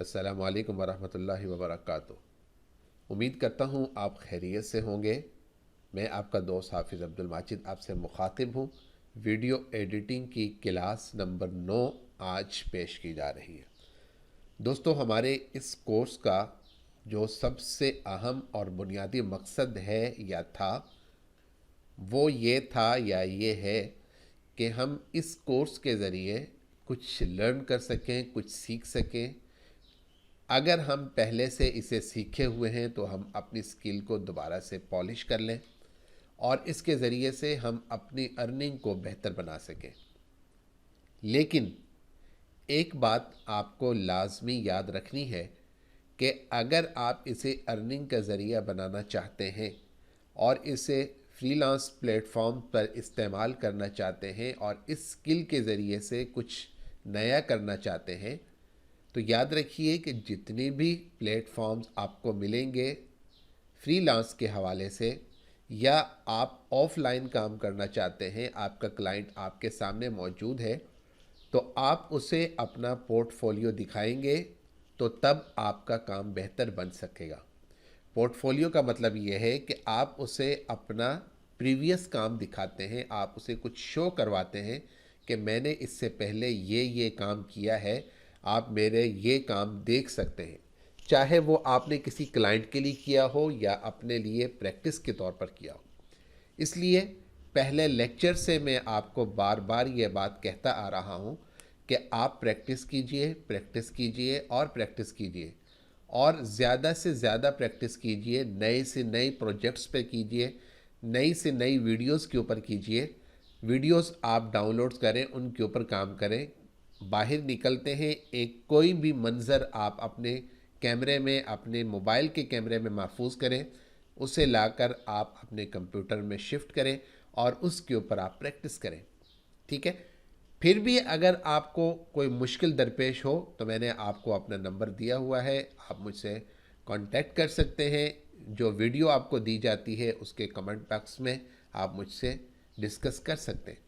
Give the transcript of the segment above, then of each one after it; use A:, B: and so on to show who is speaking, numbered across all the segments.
A: अस्सलामु अलैकुम वरहमतुल्लाहि वबरकातुहू। उम्मीद करता हूँ आप खैरियत से होंगे। मैं आपका दोस्त हाफिज़ अब्दुल माजिद आपसे मुखातिब हूँ। वीडियो एडिटिंग की क्लास नंबर 9 आज पेश की जा रही है। दोस्तों, हमारे इस कोर्स का जो सबसे अहम और बुनियादी मकसद है या था, वो ये था या ये है कि हम इस कोर्स के ज़रिए कुछ लर्न कर सकें, कुछ सीख सकें। अगर हम पहले से इसे सीखे हुए हैं तो हम अपनी स्किल को दोबारा से पॉलिश कर लें और इसके ज़रिए से हम अपनी अर्निंग को बेहतर बना सकें। लेकिन एक बात आपको लाजमी याद रखनी है कि अगर आप इसे अर्निंग का ज़रिया बनाना चाहते हैं और इसे फ्रीलांस प्लेटफॉर्म पर इस्तेमाल करना चाहते हैं और इस स्किल के ज़रिए से कुछ नया करना चाहते हैं, तो याद रखिए कि जितने भी प्लेटफॉर्म्स आपको मिलेंगे फ्रीलांस के हवाले से, या आप ऑफलाइन काम करना चाहते हैं, आपका क्लाइंट आपके सामने मौजूद है, तो आप उसे अपना पोर्टफोलियो दिखाएंगे तो तब आपका काम बेहतर बन सकेगा। पोर्टफोलियो का मतलब ये है कि आप उसे अपना प्रीवियस काम दिखाते हैं, आप उसे कुछ शो करवाते हैं कि मैंने इससे पहले ये काम किया है, आप मेरे ये काम देख सकते हैं। चाहे वो आपने किसी क्लाइंट के लिए किया हो या अपने लिए प्रैक्टिस के तौर पर किया हो। इसलिए पहले लेक्चर से मैं आपको बार बार ये बात कहता आ रहा हूँ कि आप प्रैक्टिस कीजिए, प्रैक्टिस कीजिए और प्रैक्टिस कीजिए, और ज़्यादा से ज़्यादा प्रैक्टिस कीजिए। नए से नए प्रोजेक्ट्स पे कीजिए, नई से नई वीडियोस के ऊपर कीजिए। वीडियोस आप डाउनलोड करें, उनके ऊपर काम करें। बाहर निकलते हैं, एक कोई भी मंज़र आप अपने कैमरे में, अपने मोबाइल के कैमरे में महफूज करें, उसे लाकर आप अपने कंप्यूटर में शिफ्ट करें और उसके ऊपर आप प्रैक्टिस करें। ठीक है। फिर भी अगर आपको कोई मुश्किल दरपेश हो तो मैंने आपको अपना नंबर दिया हुआ है, आप मुझसे कांटेक्ट कर सकते हैं। जो वीडियो आपको दी जाती है उसके कमेंट बॉक्स में आप मुझसे डिस्कस कर सकते हैं।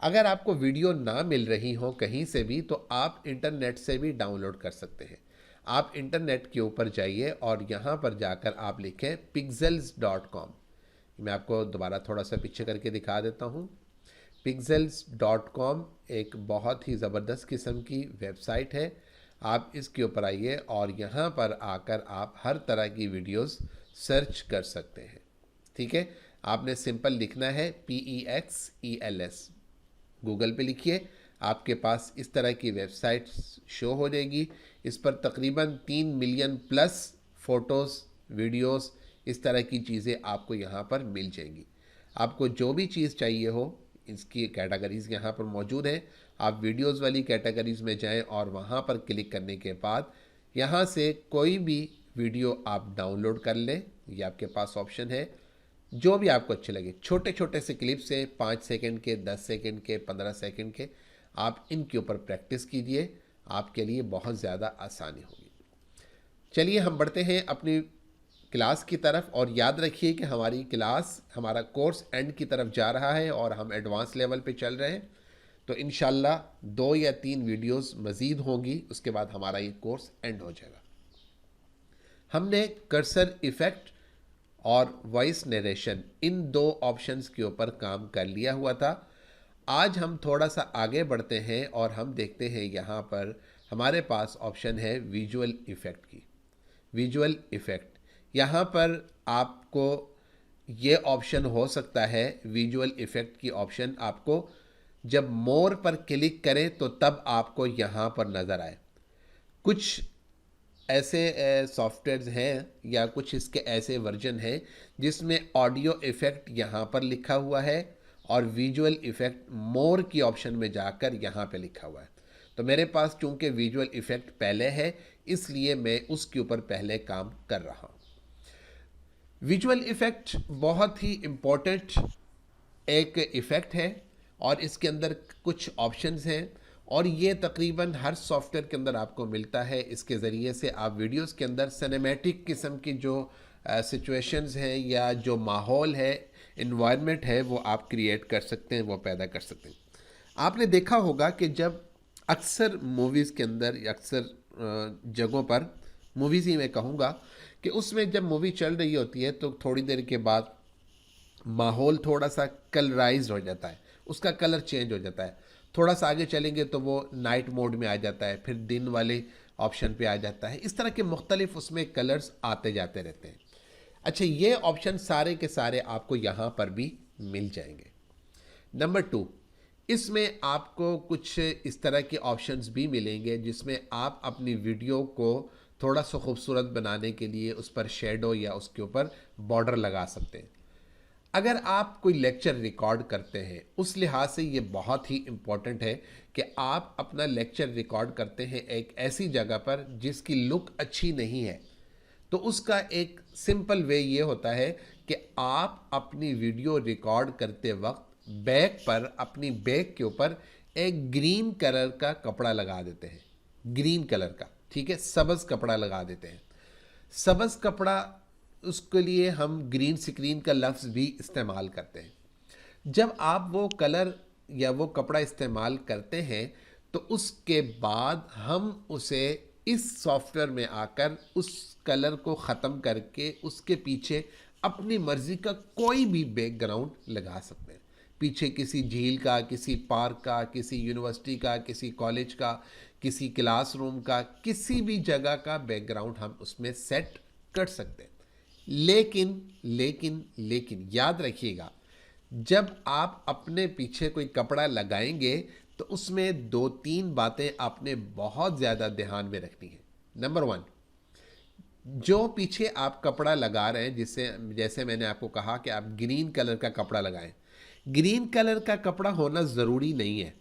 A: अगर आपको वीडियो ना मिल रही हो कहीं से भी तो आप इंटरनेट से भी डाउनलोड कर सकते हैं। आप इंटरनेट के ऊपर जाइए और यहाँ पर जाकर आप लिखें pixels.com। मैं आपको दोबारा थोड़ा सा पीछे करके दिखा देता हूँ। pixels.com एक बहुत ही ज़बरदस्त किस्म की वेबसाइट है। आप इसके ऊपर आइए और यहाँ पर आकर आप हर तरह की वीडियोस सर्च कर सकते हैं। ठीक है। आपने सिंपल लिखना है PEXELS, गूगल पे लिखिए, आपके पास इस तरह की वेबसाइट शो हो जाएगी। इस पर तकरीबन 3 मिलियन प्लस फ़ोटोज़, वीडियोस, इस तरह की चीज़ें आपको यहाँ पर मिल जाएंगी। आपको जो भी चीज़ चाहिए हो, इसकी कैटेगरीज़ यहाँ पर मौजूद हैं। आप वीडियोस वाली कैटेगरीज़ में जाएं और वहाँ पर क्लिक करने के बाद यहाँ से कोई भी वीडियो आप डाउनलोड कर लें। ये आपके पास ऑप्शन है। जो भी आपको अच्छे लगे, छोटे छोटे से क्लिप्स हैं, 5 सेकंड के, 10 सेकंड के, 15 सेकंड के, आप इनके ऊपर प्रैक्टिस कीजिए। आपके लिए बहुत ज़्यादा आसानी होगी। चलिए हम बढ़ते हैं अपनी क्लास की तरफ, और याद रखिए कि हमारी क्लास, हमारा कोर्स एंड की तरफ जा रहा है और हम एडवांस लेवल पे चल रहे हैं। तो इंशाल्लाह 2 या 3 वीडियोस मज़ीद होंगी, उसके बाद हमारा ये कोर्स एंड हो जाएगा। हमने कर्सर इफ़ेक्ट और वॉइस नरेशन, इन 2 ऑप्शंस के ऊपर काम कर लिया हुआ था। आज हम थोड़ा सा आगे बढ़ते हैं और हम देखते हैं यहाँ पर हमारे पास ऑप्शन है विजुअल इफ़ेक्ट की। विजुअल इफ़ेक्ट, यहाँ पर आपको ये ऑप्शन हो सकता है, विजुअल इफ़ेक्ट की ऑप्शन आपको जब मोर पर क्लिक करें तो तब आपको यहाँ पर नज़र आए। कुछ ऐसे सॉफ्टवेयर्स हैं या कुछ इसके ऐसे वर्जन हैं जिसमें ऑडियो इफ़ेक्ट यहाँ पर लिखा हुआ है और विजुअल इफ़ेक्ट मोर की ऑप्शन में जाकर यहाँ पे लिखा हुआ है। तो मेरे पास चूंकि विजुअल इफ़ेक्ट पहले है, इसलिए मैं उसके ऊपर पहले काम कर रहा हूँ। विजुअल इफ़ेक्ट बहुत ही इम्पोर्टेंट एक इफ़ेक्ट है और इसके अंदर कुछ ऑप्शंस हैं और ये तकरीबन हर सॉफ्टवेयर के अंदर आपको मिलता है। इसके ज़रिए से आप वीडियोस के अंदर सिनेमैटिक किस्म की जो सिचुएशंस हैं या जो माहौल है, इन्वायरमेंट है, वो आप क्रिएट कर सकते हैं, वो पैदा कर सकते हैं। आपने देखा होगा कि जब अक्सर मूवीज़ के अंदर या अक्सर जगहों पर, मूवीज़ ही मैं कहूँगा, कि उसमें जब मूवी चल रही होती है तो थोड़ी देर के बाद माहौल थोड़ा सा कलराइज हो जाता है, उसका कलर चेंज हो जाता है। थोड़ा सा आगे चलेंगे तो वो नाइट मोड में आ जाता है, फिर दिन वाले ऑप्शन पे आ जाता है। इस तरह के मुख्तलिफ उसमें कलर्स आते जाते रहते हैं। अच्छा, ये ऑप्शन सारे के सारे आपको यहाँ पर भी मिल जाएंगे। नंबर 2, इसमें आपको कुछ इस तरह के ऑप्शंस भी मिलेंगे जिसमें आप अपनी वीडियो को थोड़ा सा खूबसूरत बनाने के लिए उस पर शेडो या उसके ऊपर बॉर्डर लगा सकते हैं। अगर आप कोई लेक्चर रिकॉर्ड करते हैं, उस लिहाज से ये बहुत ही इम्पॉर्टेंट है कि आप अपना लेक्चर रिकॉर्ड करते हैं एक ऐसी जगह पर जिसकी लुक अच्छी नहीं है, तो उसका एक सिंपल वे ये होता है कि आप अपनी वीडियो रिकॉर्ड करते वक्त बैक पर, अपनी बैक के ऊपर एक ग्रीन कलर का कपड़ा लगा देते हैं, ग्रीन कलर का, ठीक है, सब्ज़ कपड़ा लगा देते हैं। सब्ज़ कपड़ा, उसके लिए हम ग्रीन स्क्रीन का लफ्ज़ भी इस्तेमाल करते हैं। जब आप वो कलर या वो कपड़ा इस्तेमाल करते हैं तो उसके बाद हम उसे इस सॉफ्टवेयर में आकर उस कलर को ख़त्म करके उसके पीछे अपनी मर्ज़ी का कोई भी बैकग्राउंड लगा सकते हैं। पीछे किसी झील का, किसी पार्क का, किसी यूनिवर्सिटी का, किसी कॉलेज का, किसी क्लासरूम का, किसी भी जगह का बैकग्राउंड हम उसमें सेट कर सकते हैं। लेकिन लेकिन लेकिन याद रखिएगा, जब आप अपने पीछे कोई कपड़ा लगाएंगे तो उसमें 2-3 बातें आपने बहुत ज़्यादा ध्यान में रखनी है। नंबर 1, जो पीछे आप कपड़ा लगा रहे हैं, जिससे जैसे मैंने आपको कहा कि आप ग्रीन कलर का कपड़ा लगाएं, ग्रीन कलर का कपड़ा होना ज़रूरी नहीं है।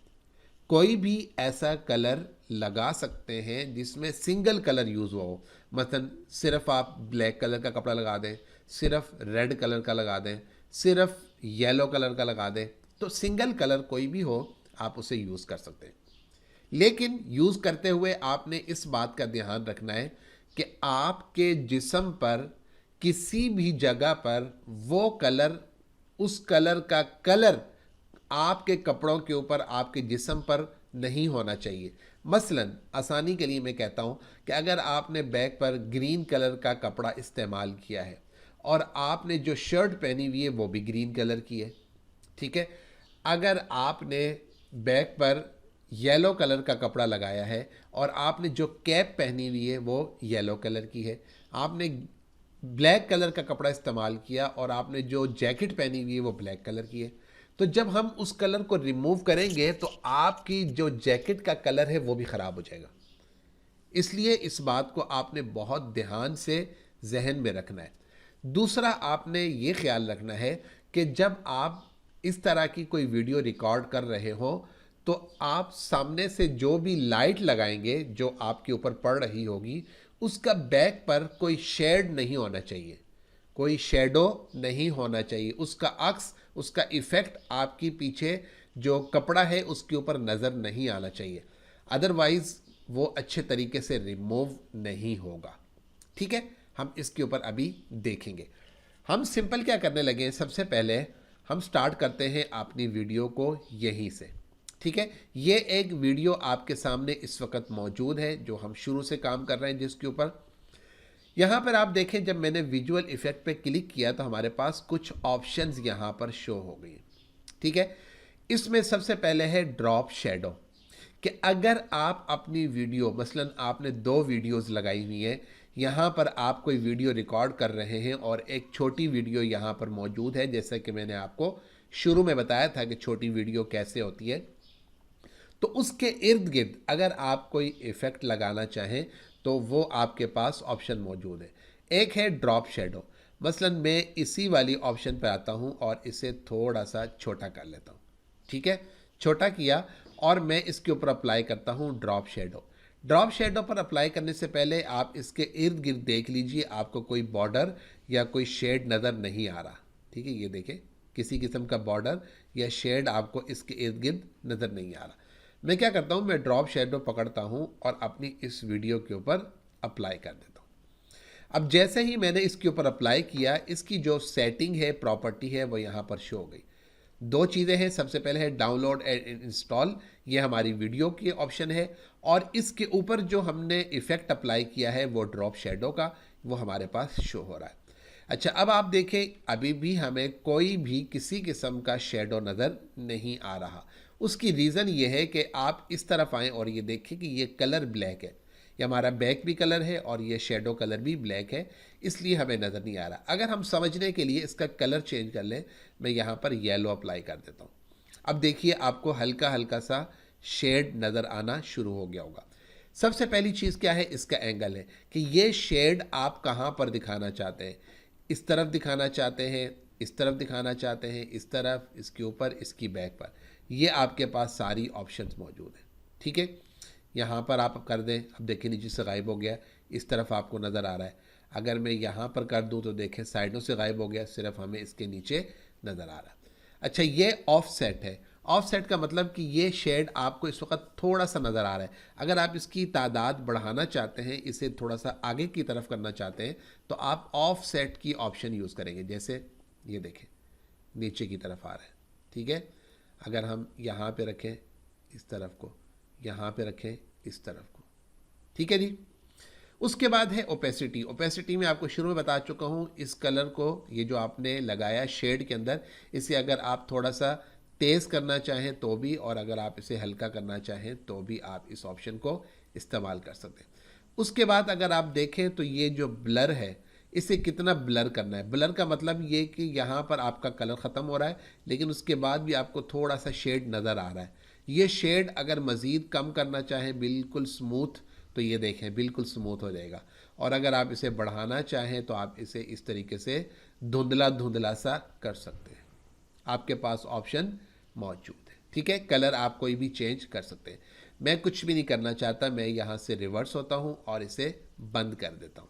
A: कोई भी ऐसा कलर लगा सकते हैं जिसमें सिंगल कलर यूज़ हुआ हो। मसलन सिर्फ आप ब्लैक कलर का कपड़ा लगा दें, सिर्फ रेड कलर का लगा दें, सिर्फ येलो कलर का लगा दें, तो सिंगल कलर कोई भी हो आप उसे यूज़ कर सकते हैं। लेकिन यूज़ करते हुए आपने इस बात का ध्यान रखना है कि आपके जिस्म पर किसी भी जगह पर वो कलर, उस कलर का कलर आपके कपड़ों के ऊपर, आपके जिस्म पर नहीं होना चाहिए। मसलन आसानी के लिए मैं कहता हूँ कि अगर आपने बैक पर ग्रीन कलर का कपड़ा इस्तेमाल किया है और आपने जो शर्ट पहनी हुई है वो भी ग्रीन कलर की है, ठीक है। अगर आपने बैक पर येलो कलर का कपड़ा लगाया है और आपने जो कैप पहनी हुई है वो येलो कलर की है, आपने ब्लैक कलर का कपड़ा इस्तेमाल किया और आपने जो जैकेट पहनी हुई है वो ब्लैक कलर की है, तो जब हम उस कलर को रिमूव करेंगे तो आपकी जो जैकेट का कलर है वो भी ख़राब हो जाएगा। इसलिए इस बात को आपने बहुत ध्यान से जहन में रखना है। दूसरा, आपने ये ख्याल रखना है कि जब आप इस तरह की कोई वीडियो रिकॉर्ड कर रहे हो तो आप सामने से जो भी लाइट लगाएंगे जो आपके ऊपर पड़ रही होगी, उसका बैक पर कोई शेड नहीं होना चाहिए, कोई शेडो नहीं होना चाहिए। उसका अक्स, उसका इफ़ेक्ट आपकी पीछे जो कपड़ा है उसके ऊपर नज़र नहीं आना चाहिए, अदरवाइज़ वो अच्छे तरीके से रिमूव नहीं होगा, ठीक है। हम इसके ऊपर अभी देखेंगे। हम सिंपल क्या करने लगे हैं, सबसे पहले हम स्टार्ट करते हैं अपनी वीडियो को यहीं से, ठीक है। ये एक वीडियो आपके सामने इस वक्त मौजूद है जो हम शुरू से काम कर रहे हैं, जिसके ऊपर यहाँ पर आप देखें, जब मैंने विजुअल इफ़ेक्ट पे क्लिक किया तो हमारे पास कुछ ऑप्शंस यहाँ पर शो हो गई, ठीक है। इसमें सबसे पहले है ड्रॉप शेडो, कि अगर आप अपनी वीडियो, मसलन आपने 2 वीडियोस लगाई हुई हैं, यहाँ पर आप कोई वीडियो रिकॉर्ड कर रहे हैं और एक छोटी वीडियो यहाँ पर मौजूद है, जैसा कि मैंने आपको शुरू में बताया था कि छोटी वीडियो कैसे होती है, तो उसके इर्द गिर्द अगर आप कोई इफ़ेक्ट लगाना चाहें तो वो आपके पास ऑप्शन मौजूद है। एक है ड्रॉप शेडो, मसलन मैं इसी वाली ऑप्शन पर आता हूँ और इसे थोड़ा सा छोटा कर लेता हूँ, ठीक है। छोटा किया और मैं इसके ऊपर अप्लाई करता हूँ ड्रॉप शेडो। ड्रॉप शेडो पर अप्लाई करने से पहले आप इसके इर्द गिर्द देख लीजिए, आपको कोई बॉर्डर या कोई शेड नज़र नहीं आ रहा, ठीक है। ये देखें, किसी किस्म का बॉर्डर या शेड आपको इसके इर्द गिर्द नज़र नहीं आ रहा। मैं क्या करता हूँ, मैं ड्रॉप शेडो पकड़ता हूँ और अपनी इस वीडियो के ऊपर अप्लाई कर देता हूँ। अब जैसे ही मैंने इसके ऊपर अप्लाई किया, इसकी जो सेटिंग है, प्रॉपर्टी है, वो यहाँ पर शो हो गई। 2 चीज़ें हैं, सबसे पहले है डाउनलोड एंड इंस्टॉल, ये हमारी वीडियो की ऑप्शन है, और इसके ऊपर जो हमने इफ़ेक्ट अप्लाई किया है वो ड्रॉप शेडो का, वो हमारे पास शो हो रहा है। अच्छा, अब आप देखें अभी भी हमें कोई भी किसी किस्म का शेडो नज़र नहीं आ रहा। उसकी रीज़न ये है कि आप इस तरफ आएँ और ये देखें कि ये कलर ब्लैक है, ये हमारा बैक भी कलर है और ये शेडो कलर भी ब्लैक है, इसलिए हमें नज़र नहीं आ रहा। अगर हम समझने के लिए इसका कलर चेंज कर लें, मैं यहाँ पर येलो अप्लाई कर देता हूँ। अब देखिए आपको हल्का हल्का सा शेड नज़र आना शुरू हो गया होगा। सबसे पहली चीज़ क्या है, इसका एंगल है कि ये शेड आप कहाँ पर दिखाना चाहते हैं। इस तरफ दिखाना चाहते हैं, इस तरफ दिखाना चाहते हैं, इस तरफ, इसके ऊपर, इसकी बैक पर, ये आपके पास सारी ऑप्शंस मौजूद हैं। ठीक है, यहाँ पर आप कर दें, अब देखिए नीचे से गायब हो गया, इस तरफ आपको नज़र आ रहा है। अगर मैं यहाँ पर कर दूँ तो देखें साइडों से गायब हो गया, सिर्फ हमें इसके नीचे नज़र आ रहा है। अच्छा, ये ऑफ सेट है। ऑफ सेट का मतलब कि ये शेड आपको इस वक्त थोड़ा सा नज़र आ रहा है। अगर आप इसकी तादाद बढ़ाना चाहते हैं, इसे थोड़ा सा आगे की तरफ करना चाहते हैं, तो आप ऑफ सेट की ऑप्शन यूज़ करेंगे। जैसे ये देखें नीचे की तरफ आ रहा है। ठीक है, अगर हम यहाँ पे रखें इस तरफ को, यहाँ पे रखें इस तरफ को। ठीक है जी। उसके बाद है ओपेसिटी। ओपेसिटी में आपको शुरू में बता चुका हूँ, इस कलर को, ये जो आपने लगाया शेड के अंदर, इसे अगर आप थोड़ा सा तेज़ करना चाहें तो भी, और अगर आप इसे हल्का करना चाहें तो भी आप इस ऑप्शन को इस्तेमाल कर सकते हैं। उसके बाद अगर आप देखें तो ये जो ब्लर है, इसे कितना ब्लर करना है। ब्लर का मतलब ये कि यहाँ पर आपका कलर ख़त्म हो रहा है, लेकिन उसके बाद भी आपको थोड़ा सा शेड नज़र आ रहा है। ये शेड अगर मज़ीद कम करना चाहें बिल्कुल स्मूथ, तो ये देखें बिल्कुल स्मूथ हो जाएगा। और अगर आप इसे बढ़ाना चाहें तो आप इसे इस तरीके से धुंधला धुंधला सा कर सकते हैं। आपके पास ऑप्शन मौजूद है। ठीक है, कलर आप कोई भी चेंज कर सकते हैं। मैं कुछ भी नहीं करना चाहता, मैं यहाँ से रिवर्स होता हूँ और इसे बंद कर देता हूँ।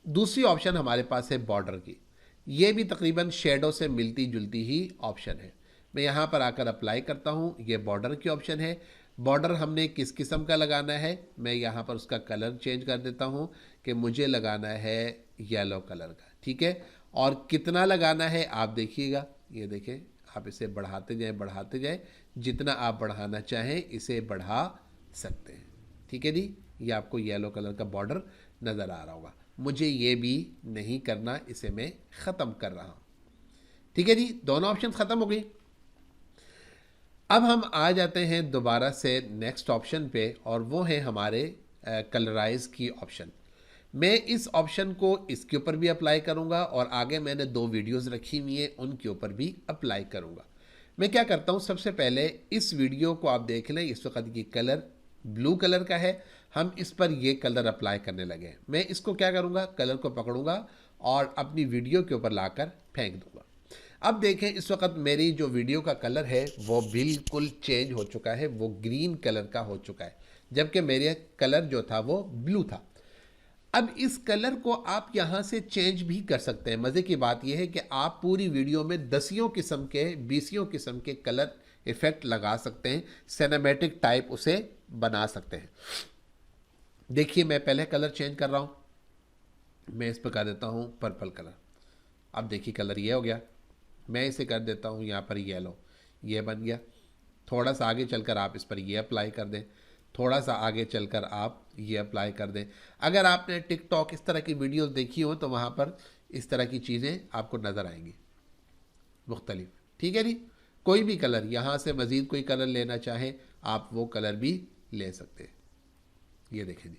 A: दूसरी ऑप्शन हमारे पास है बॉर्डर की। ये भी तकरीबन शेडो से मिलती जुलती ही ऑप्शन है। मैं यहाँ पर आकर अप्लाई करता हूँ, ये बॉर्डर की ऑप्शन है। बॉर्डर हमने किस किस्म का लगाना है, मैं यहाँ पर उसका कलर चेंज कर देता हूँ कि मुझे लगाना है येलो कलर का। ठीक है, और कितना लगाना है आप देखिएगा, ये देखें, आप इसे बढ़ाते जाएं, जितना आप बढ़ाना चाहें इसे बढ़ा सकते हैं। ठीक है जी, ये आपको येलो कलर का बॉर्डर नज़र आ रहा होगा। मुझे ये भी नहीं करना, इसे मैं ख़त्म कर रहा हूँ। ठीक है जी, दोनों ऑप्शन ख़त्म हो गई। अब हम आ जाते हैं दोबारा से नेक्स्ट ऑप्शन पे, और वो है हमारे कलराइज की ऑप्शन। मैं इस ऑप्शन को इसके ऊपर भी अप्लाई करूंगा और आगे मैंने 2 वीडियोस रखी हुई हैं उनके ऊपर भी अप्लाई करूंगा। मैं क्या करता हूं, सबसे पहले इस वीडियो को आप देख लें, इस वक्त ये कलर ब्लू कलर का है, हम इस पर ये कलर अप्लाई करने लगे। मैं इसको क्या करूंगा, कलर को पकड़ूंगा और अपनी वीडियो के ऊपर लाकर फेंक दूंगा। अब देखें इस वक्त मेरी जो वीडियो का कलर है वो बिल्कुल चेंज हो चुका है, वो ग्रीन कलर का हो चुका है, जबकि मेरे कलर जो था वो ब्लू था। अब इस कलर को आप यहाँ से चेंज भी कर सकते हैं। मज़े की बात यह है कि आप पूरी वीडियो में दसियों किस्म के, बीसियों किस्म के कलर इफ़ेक्ट लगा सकते हैं, सिनेमैटिक टाइप उसे बना सकते हैं। देखिए मैं पहले कलर चेंज कर रहा हूँ, मैं इस पर कर देता हूँ पर्पल कलर। अब देखिए कलर ये हो गया। मैं इसे कर देता हूँ यहाँ पर येलो, ये बन गया। थोड़ा सा आगे चलकर आप इस पर ये अप्लाई कर दें, थोड़ा सा आगे चलकर आप ये अप्लाई कर दें। अगर आपने टिकटॉक इस तरह की वीडियोस देखी हो तो वहाँ पर इस तरह की चीज़ें आपको नज़र आएंगी मुख्तलिफ। ठीक है जी, कोई भी कलर, यहाँ से मज़ीद कोई कलर लेना चाहें आप वो कलर भी ले सकते हैं। ये देखें जी,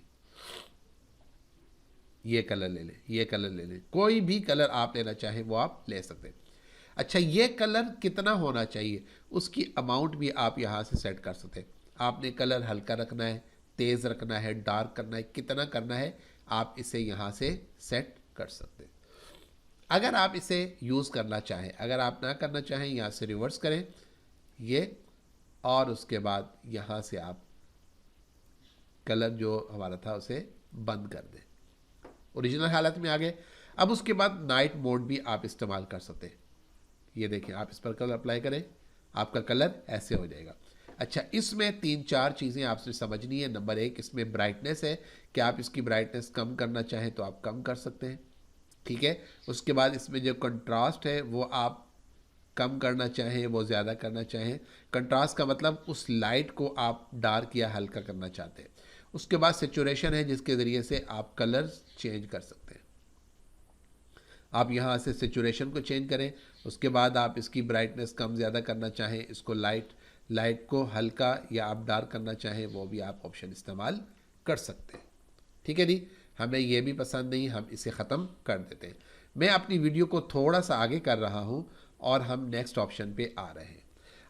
A: ये कलर ले लें, ये कलर ले लें, कोई भी कलर आप लेना चाहें वो आप ले सकते हैं। अच्छा, ये कलर कितना होना चाहिए उसकी अमाउंट भी आप यहाँ से सेट कर सकते हैं। आपने कलर हल्का रखना है, तेज़ रखना है, डार्क करना है, कितना करना है आप इसे यहाँ से सेट कर सकते हैं। अगर आप इसे यूज़ करना चाहें, अगर आप ना करना चाहें यहाँ से रिवर्स करें ये, और उसके बाद यहाँ से आप कलर जो हमारा था उसे बंद कर दें, ओरिजिनल हालत में आ गए। अब उसके बाद नाइट मोड भी आप इस्तेमाल कर सकते हैं। ये देखें, आप इस पर कलर अप्लाई करें, आपका कलर ऐसे हो जाएगा। अच्छा, इसमें 3-4 चीज़ें आपसे समझनी है। नंबर 1, इसमें ब्राइटनेस है कि आप इसकी ब्राइटनेस कम करना चाहें तो आप कम कर सकते हैं। ठीक है, उसके बाद इसमें जो कंट्रास्ट है वो आप कम करना चाहें, वो ज़्यादा करना चाहें। कंट्रास्ट का मतलब उस लाइट को आप डार्क या हल्का करना चाहते हैं। उसके बाद सेचुरेशन है, जिसके ज़रिए से आप कलर्स चेंज कर सकते हैं। आप यहाँ से सेचुरेशन को चेंज करें, उसके बाद आप इसकी ब्राइटनेस कम ज़्यादा करना चाहें, इसको लाइट को हल्का या आप डार्क करना चाहें, वो भी आप ऑप्शन इस्तेमाल कर सकते हैं। ठीक है जी, हमें ये भी पसंद नहीं, हम इसे ख़त्म कर देते हैं। मैं अपनी वीडियो को थोड़ा सा आगे कर रहा हूँ और हम नेक्स्ट ऑप्शन पे आ रहे हैं।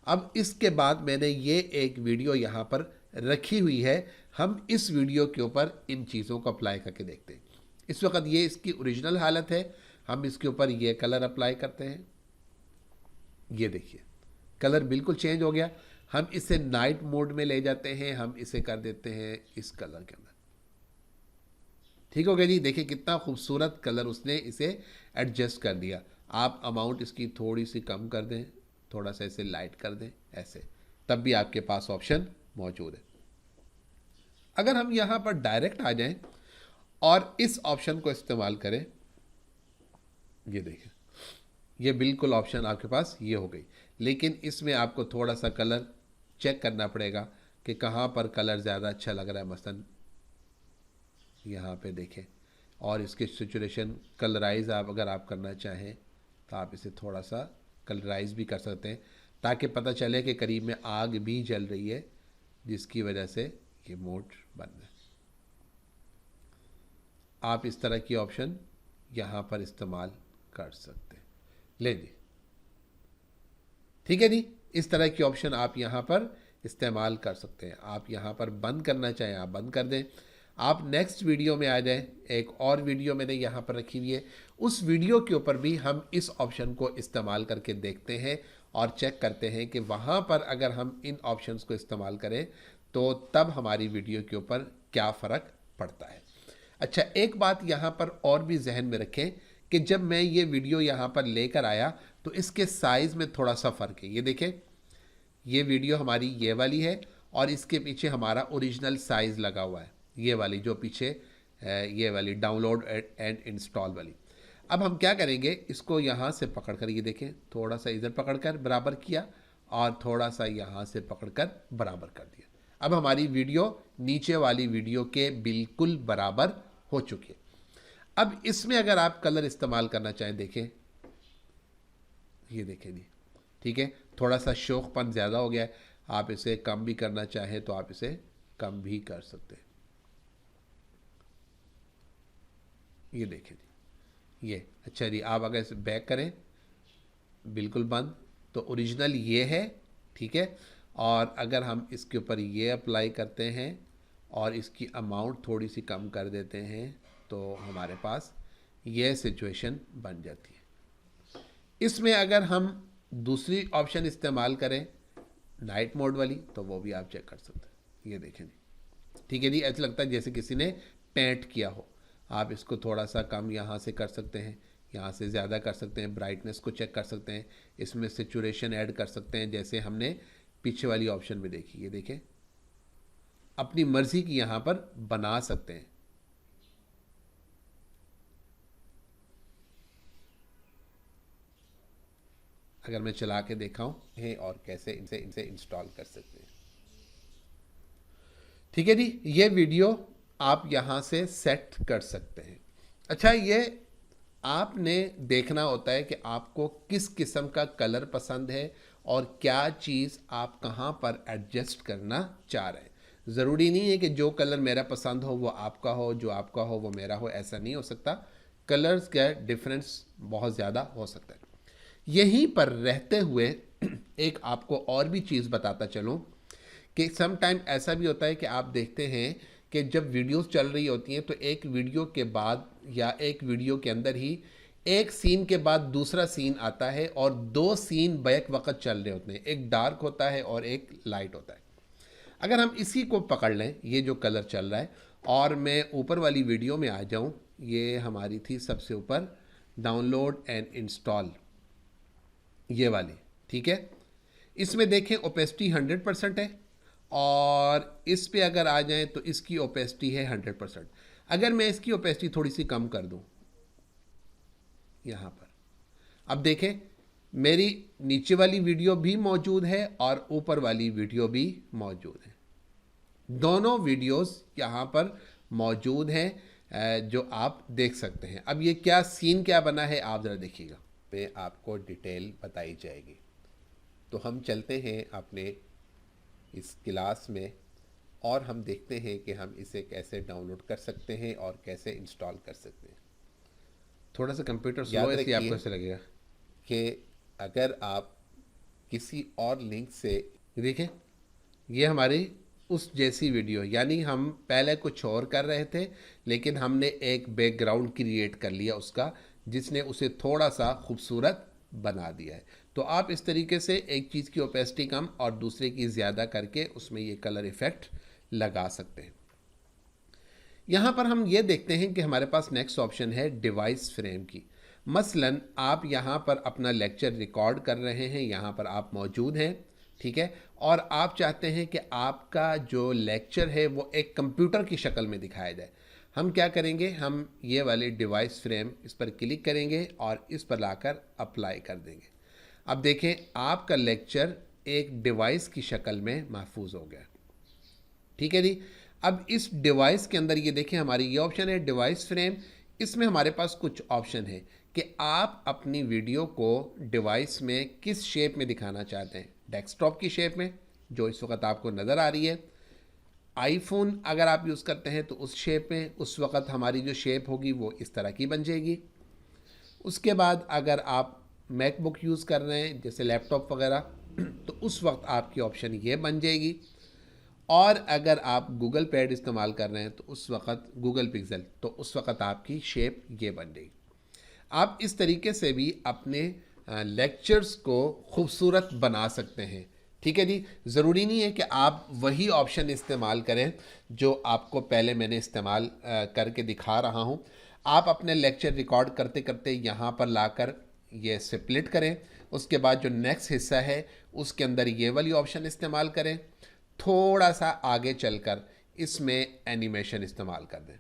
A: अब इसके बाद मैंने ये एक वीडियो यहाँ पर रखी हुई है, हम इस वीडियो के ऊपर इन चीज़ों को अप्लाई करके देखते हैं। इस वक्त ये इसकी ओरिजिनल हालत है, हम इसके ऊपर ये कलर अप्लाई करते हैं। ये देखिए कलर बिल्कुल चेंज हो गया। हम इसे नाइट मोड में ले जाते हैं, हम इसे कर देते हैं इस कलर के अंदर। ठीक हो गया जी, देखिए कितना खूबसूरत कलर उसने इसे एडजस्ट कर दिया। आप अमाउंट इसकी थोड़ी सी कम कर दें, थोड़ा सा इसे लाइट कर दें, ऐसे, तब भी आपके पास ऑप्शन मौजूद है। अगर हम यहाँ पर डायरेक्ट आ जाएं और इस ऑप्शन को इस्तेमाल करें, ये देखिए ये बिल्कुल ऑप्शन आपके पास ये हो गई, लेकिन इसमें आपको थोड़ा सा कलर चेक करना पड़ेगा कि कहाँ पर कलर ज़्यादा अच्छा लग रहा है। मसलन यहाँ पे देखें, और इसके सिचुएशन कलराइज आप अगर आप करना चाहें तो आप इसे थोड़ा सा कलराइज भी कर सकते हैं, ताकि पता चले कि करीब में आग भी जल रही है, जिसकी वजह से ये मोड बन रहा है। आप इस तरह की ऑप्शन यहाँ पर इस्तेमाल कर सकते हैं। ले जी, ठीक है जी, इस तरह की ऑप्शन आप यहाँ पर इस्तेमाल कर सकते हैं। आप यहाँ पर बंद करना चाहें आप बंद कर दें। आप नेक्स्ट वीडियो में आ जाएं, एक और वीडियो मैंने यहाँ पर रखी हुई है, उस वीडियो के ऊपर भी हम इस ऑप्शन को इस्तेमाल करके देखते हैं और चेक करते हैं कि वहाँ पर अगर हम इन ऑप्शंस को इस्तेमाल करें तो तब हमारी वीडियो के ऊपर क्या फ़र्क पड़ता है। अच्छा, एक बात यहाँ पर और भी जहन में रखें कि जब मैं ये वीडियो यहाँ पर लेकर आया तो इसके साइज़ में थोड़ा सा फ़र्क है। ये देखें, ये वीडियो हमारी ये वाली है और इसके पीछे हमारा ओरिजिनल साइज़ लगा हुआ है, ये वाली जो पीछे ये वाली डाउनलोड एंड इंस्टॉल वाली। अब हम क्या करेंगे, इसको यहाँ से पकड़ कर, ये देखें, थोड़ा सा इधर पकड़ कर बराबर किया और थोड़ा सा यहाँ से पकड़ कर बराबर कर दिया। अब हमारी वीडियो नीचे वाली वीडियो के बिल्कुल बराबर हो चुकी है। अब इसमें अगर आप कलर इस्तेमाल करना चाहें, देखें, ये देखें जी, ठीक है, थोड़ा सा शौकपन ज़्यादा हो गया है। आप इसे कम भी करना चाहें तो आप इसे कम भी कर सकते हैं। ये देखें जी, ये अच्छा जी, आप अगर इसे बैक करें बिल्कुल बंद, तो ओरिजिनल ये है, ठीक है। और अगर हम इसके ऊपर ये अप्लाई करते हैं और इसकी अमाउंट थोड़ी सी कम कर देते हैं तो हमारे पास ये सिचुएशन बन जाती है। इसमें अगर हम दूसरी ऑप्शन इस्तेमाल करें नाइट मोड वाली, तो वो भी आप चेक कर सकते हैं। ये देखें जी, ठीक है जी, ऐसा लगता है जैसे किसी ने पेंट किया हो। आप इसको थोड़ा सा कम यहाँ से कर सकते हैं, यहाँ से ज़्यादा कर सकते हैं, ब्राइटनेस को चेक कर सकते हैं, इसमें सिचुएशन ऐड कर सकते हैं, जैसे हमने पीछे वाली ऑप्शन में देखी। ये देखें, अपनी मर्ज़ी की यहाँ पर बना सकते हैं। अगर मैं चला के दिखाऊं है और कैसे इनसे इंस्टॉल कर सकते हैं। ठीक है जी, ये वीडियो आप यहाँ से सेट कर सकते हैं। अच्छा, ये आपने देखना होता है कि आपको किस किस्म का कलर पसंद है और क्या चीज़ आप कहाँ पर एडजस्ट करना चाह रहे हैं। ज़रूरी नहीं है कि जो कलर मेरा पसंद हो वो आपका हो, जो आपका हो वो मेरा हो, ऐसा नहीं हो सकता। कलर्स का डिफरेंस बहुत ज़्यादा हो सकता है। यहीं पर रहते हुए एक आपको और भी चीज़ बताता चलूँ कि सम टाइम ऐसा भी होता है कि आप देखते हैं कि जब वीडियोस चल रही होती हैं तो एक वीडियो के बाद या एक वीडियो के अंदर ही एक सीन के बाद दूसरा सीन आता है और दो सीन बैक वक्त चल रहे होते हैं, एक डार्क होता है और एक लाइट होता है। अगर हम इसी को पकड़ लें, ये जो कलर चल रहा है, और मैं ऊपर वाली वीडियो में आ जाऊं, ये हमारी थी सबसे ऊपर डाउनलोड एंड इंस्टॉल, ये वाली, ठीक है। इसमें देखें ओपेसिटी 100% है और इस पे अगर आ जाएं तो इसकी ओपेसिटी है 100%। अगर मैं इसकी ओपेसिटी थोड़ी सी कम कर दूं यहाँ पर, अब देखें मेरी नीचे वाली वीडियो भी मौजूद है और ऊपर वाली वीडियो भी मौजूद है। दोनों वीडियोस यहाँ पर मौजूद हैं, जो आप देख सकते हैं। अब ये क्या सीन क्या बना है आप ज़रा देखिएगा, पे आपको डिटेल बताई जाएगी। तो हम चलते हैं अपने इस क्लास में और हम देखते हैं कि हम इसे कैसे डाउनलोड कर सकते हैं और कैसे इंस्टॉल कर सकते हैं। थोड़ा सा कंप्यूटर स्लो है इसलिए आपको ऐसे लगेगा कि अगर आप किसी और लिंक से देखें, ये हमारी उस जैसी वीडियो, यानी हम पहले कुछ और कर रहे थे लेकिन हमने एक बैकग्राउंड क्रिएट कर लिया उसका, जिसने उसे थोड़ा सा खूबसूरत बना दिया है। तो आप इस तरीके से एक चीज़ की ओपेसिटी कम और दूसरे की ज़्यादा करके उसमें ये कलर इफ़ेक्ट लगा सकते हैं। यहाँ पर हम ये देखते हैं कि हमारे पास नेक्स्ट ऑप्शन है डिवाइस फ्रेम की। मसलन आप यहाँ पर अपना लेक्चर रिकॉर्ड कर रहे हैं, यहाँ पर आप मौजूद हैं, ठीक है, और आप चाहते हैं कि आपका जो लेक्चर है वो एक कंप्यूटर की शक्ल में दिखाया जाए। हम क्या करेंगे, हम ये वाले डिवाइस फ्रेम इस पर क्लिक करेंगे और इस पर लाकर अप्लाई कर देंगे। अब देखें आपका लेक्चर एक डिवाइस की शक्ल में महफूज हो गया, ठीक है जी। अब इस डिवाइस के अंदर ये देखें हमारी ये ऑप्शन है डिवाइस फ्रेम। इसमें हमारे पास कुछ ऑप्शन है कि आप अपनी वीडियो को डिवाइस में किस शेप में दिखाना चाहते हैं। डेस्कटॉप की शेप में जो इस वक्त आपको नज़र आ रही है, आईफोन अगर आप यूज़ करते हैं तो उस शेप में, उस वक्त हमारी जो शेप होगी वो इस तरह की बन जाएगी। उसके बाद अगर आप मैकबुक यूज़ कर रहे हैं जैसे लैपटॉप वगैरह तो उस वक्त आपकी ऑप्शन ये बन जाएगी। और अगर आप गूगल पैड इस्तेमाल कर रहे हैं तो उस वक्त गूगल पिक्सल, तो उस वक्त आपकी शेप ये बन जाएगी। आप इस तरीके से भी अपने लेक्चर्स को खूबसूरत बना सकते हैं, ठीक है जी। ज़रूरी नहीं है कि आप वही ऑप्शन इस्तेमाल करें जो आपको पहले मैंने इस्तेमाल करके दिखा रहा हूं। आप अपने लेक्चर रिकॉर्ड करते करते यहाँ पर लाकर ये स्प्लिट करें, उसके बाद जो नेक्स्ट हिस्सा है उसके अंदर ये वाली ऑप्शन इस्तेमाल करें, थोड़ा सा आगे चलकर इसमें एनिमेशन इस्तेमाल कर दें,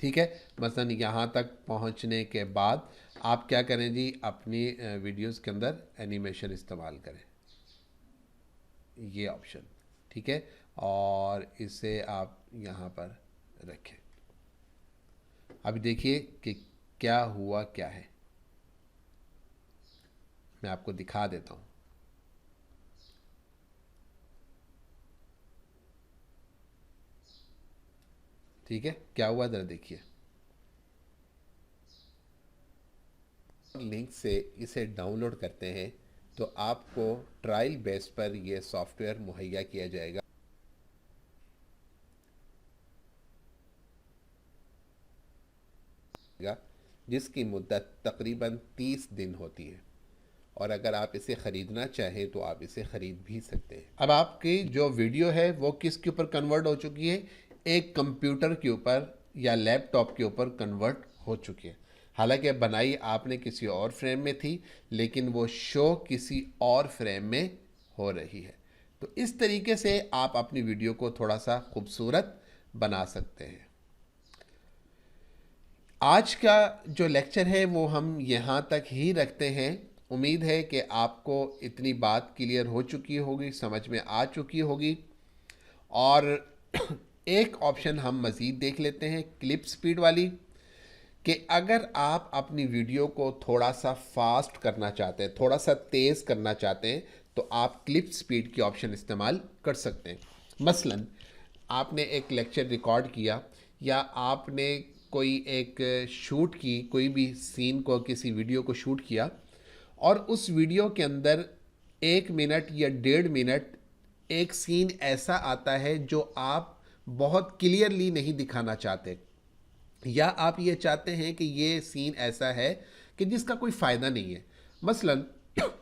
A: ठीक है। मसलन यहाँ तक पहुँचने के बाद आप क्या करें जी, अपनी वीडियोस के अंदर एनिमेशन इस्तेमाल करें, ये ऑप्शन, ठीक है, और इसे आप यहाँ पर रखें। अभी देखिए कि क्या हुआ क्या है, मैं आपको दिखा देता हूँ। ठीक है, क्या हुआ ज़रा देखिए। लिंक से इसे डाउनलोड करते हैं तो आपको ट्रायल बेस पर यह सॉफ्टवेयर मुहैया किया जाएगा, जिसकी मुद्दत तकरीबन 30 दिन होती है। और अगर आप इसे ख़रीदना चाहें तो आप इसे ख़रीद भी सकते हैं। अब आपकी जो वीडियो है वो किसके ऊपर कन्वर्ट हो चुकी है, एक कंप्यूटर के ऊपर या लैपटॉप के ऊपर कन्वर्ट हो चुकी है। हालांकि बनाई आपने किसी और फ्रेम में थी लेकिन वो शो किसी और फ्रेम में हो रही है। तो इस तरीके से आप अपनी वीडियो को थोड़ा सा खूबसूरत बना सकते हैं। आज का जो लेक्चर है वो हम यहाँ तक ही रखते हैं। उम्मीद है कि आपको इतनी बात क्लियर हो चुकी होगी, समझ में आ चुकी होगी। और एक ऑप्शन हम मज़ीद देख लेते हैं क्लिप स्पीड वाली, कि अगर आप अपनी वीडियो को थोड़ा सा फास्ट करना चाहते हैं, थोड़ा सा तेज़ करना चाहते हैं, तो आप क्लिप स्पीड की ऑप्शन इस्तेमाल कर सकते हैं। मसलन आपने एक लेक्चर रिकॉर्ड किया या आपने कोई एक शूट की, कोई भी सीन को, किसी वीडियो को शूट किया और उस वीडियो के अंदर 1 मिनट या 1.5 मिनट एक सीन ऐसा आता है जो आप बहुत क्लियरली नहीं दिखाना चाहते, या आप ये चाहते हैं कि ये सीन ऐसा है कि जिसका कोई फ़ायदा नहीं है। मसलन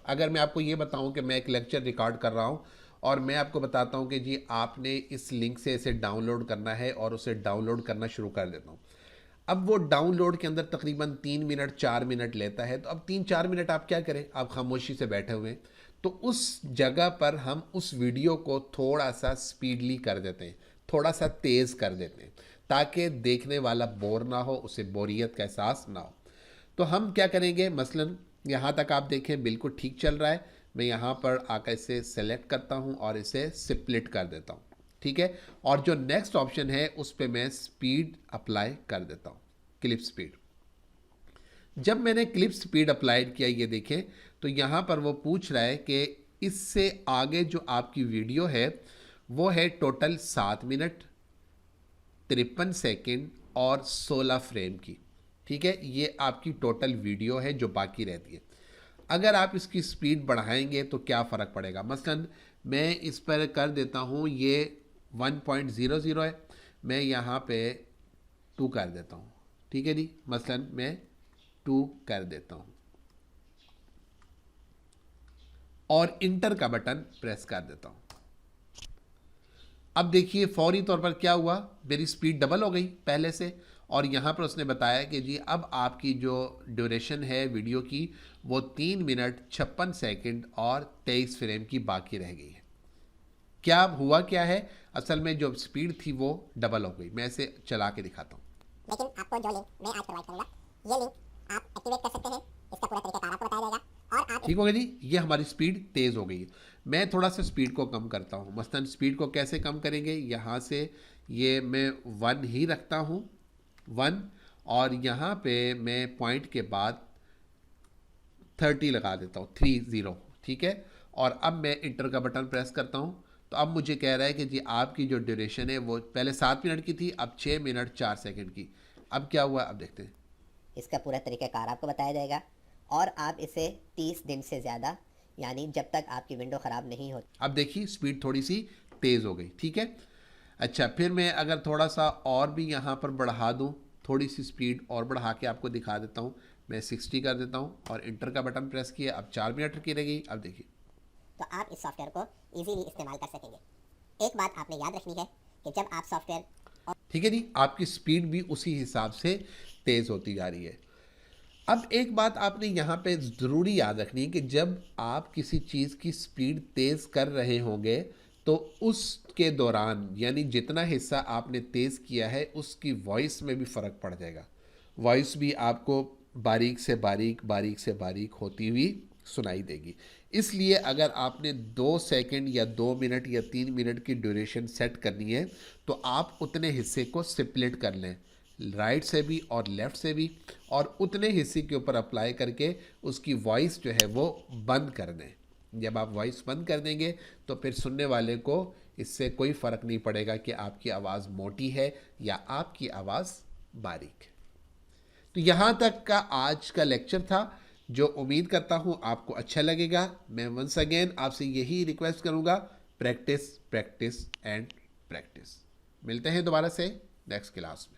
A: अगर मैं आपको ये बताऊं कि मैं एक लेक्चर रिकॉर्ड कर रहा हूं और मैं आपको बताता हूं कि जी आपने इस लिंक से इसे डाउनलोड करना है और उसे डाउनलोड करना शुरू कर देता हूं। अब वो डाउनलोड के अंदर तकरीबन 3 मिनट 4 मिनट लेता है, तो अब 3-4 मिनट आप क्या करें, आप खामोशी से बैठे हुए हैं, तो उस जगह पर हम उस वीडियो को थोड़ा सा स्पीडली कर देते हैं, थोड़ा सा तेज़ कर देते हैं, ताकि देखने वाला बोर ना हो, उसे बोरियत का एहसास ना हो। तो हम क्या करेंगे, मसलन यहाँ तक आप देखें बिल्कुल ठीक चल रहा है। मैं यहाँ पर आकर इसे सेलेक्ट करता हूँ और इसे स्प्लिट कर देता हूँ, ठीक है। और जो नेक्स्ट ऑप्शन है उस पर मैं स्पीड अप्लाई कर देता हूँ, क्लिप स्पीड। जब मैंने क्लिप स्पीड अप्लाइड किया, ये देखें, तो यहाँ पर वो पूछ रहा है कि इससे आगे जो आपकी वीडियो है वो है टोटल 7 मिनट 53 सेकेंड और 16 फ्रेम की, ठीक है। ये आपकी टोटल वीडियो है जो बाकी रहती है। अगर आप इसकी स्पीड बढ़ाएंगे तो क्या फ़र्क पड़ेगा। मसलन मैं इस पर कर देता हूँ, ये 1.00 है, मैं यहाँ पे 2 कर देता हूँ, ठीक है जी। मसलन मैं 2 कर देता हूँ और इंटर का बटन प्रेस कर देता हूँ। अब देखिए फौरी तौर पर क्या हुआ, मेरी स्पीड डबल हो गई पहले से। और यहाँ पर उसने बताया कि जी अब आपकी जो ड्यूरेशन है वीडियो की वो 3 मिनट 56 सेकंड और 23 फ्रेम की बाकी रह गई है। क्या हुआ क्या है, असल में जो स्पीड थी वो डबल हो गई। मैं इसे चला के दिखाता हूँ।
B: लेकिन आपको जो लिंक मैं आज प्रोवाइड करूंगा, ये लिंक आप एक्टिवेट कर सकते हैं। इसका पूरा तरीकाकार आपको बताया जाएगा और आप
A: ठीक हो गया जी, ये हमारी स्पीड तेज़ हो गई है। मैं थोड़ा सा स्पीड को कम करता हूँ। मसलन स्पीड को कैसे कम करेंगे, यहाँ से ये मैं 1 ही रखता हूँ, 1, और यहाँ पे मैं पॉइंट के बाद 30 लगा देता हूँ, 30, ठीक है। और अब मैं इंटर का बटन प्रेस करता हूँ, तो अब मुझे कह रहा है कि जी आपकी जो ड्यूरेशन है वो पहले 7 मिनट की थी, अब 6 मिनट 4 सेकंड की। अब क्या हुआ, अब देखते हैं।
B: इसका पूरा तरीकाकार आपको बताया जाएगा और आप इसे 30 दिन से ज़्यादा, यानी जब तक आपकी विंडो ख़राब नहीं होती।
A: अब देखिए स्पीड थोड़ी सी तेज़ हो गई, ठीक है। अच्छा, फिर मैं अगर थोड़ा सा और भी यहाँ पर बढ़ा दूँ, थोड़ी सी स्पीड और बढ़ा के आपको दिखा देता हूँ। मैं 60 कर देता हूँ और इंटर का बटन प्रेस किया, अब 4 मिनट की रह गई। अब देखिए
B: तो आप इस सॉफ्टवेयर को इजीली इस्तेमाल कर सकेंगे। एक बात आपने याद रखनी है कि जब आप सॉफ्टवेयर,
A: ठीक है जी, आपकी स्पीड भी उसी हिसाब से तेज़ होती जा रही है। अब एक बात आपने यहाँ पे ज़रूरी याद रखनी है कि जब आप किसी चीज़ की स्पीड तेज़ कर रहे होंगे तो उसके दौरान यानी जितना हिस्सा आपने तेज़ किया है उसकी वॉइस में भी फ़र्क पड़ जाएगा। वॉइस भी आपको बारीक से बारीक, बारीक से बारीक होती हुई सुनाई देगी। इसलिए अगर आपने 2 सेकंड या 2 मिनट या 3 मिनट की ड्यूरेशन सेट करनी है तो आप उतने हिस्से को स्प्लिट कर लें, राइट से भी और लेफ़्ट से भी, और उतने हिस्से के ऊपर अप्लाई करके उसकी वॉइस जो है वो बंद कर दें। जब आप वॉइस बंद कर देंगे तो फिर सुनने वाले को इससे कोई फ़र्क नहीं पड़ेगा कि आपकी आवाज़ मोटी है या आपकी आवाज़ बारीक है। तो यहाँ तक का आज का लेक्चर था, जो उम्मीद करता हूँ आपको अच्छा लगेगा। मैं वंस अगेन आपसे यही रिक्वेस्ट करूँगा, प्रैक्टिस प्रैक्टिस एंड प्रैक्टिस। मिलते हैं दोबारा से नेक्स्ट क्लास में।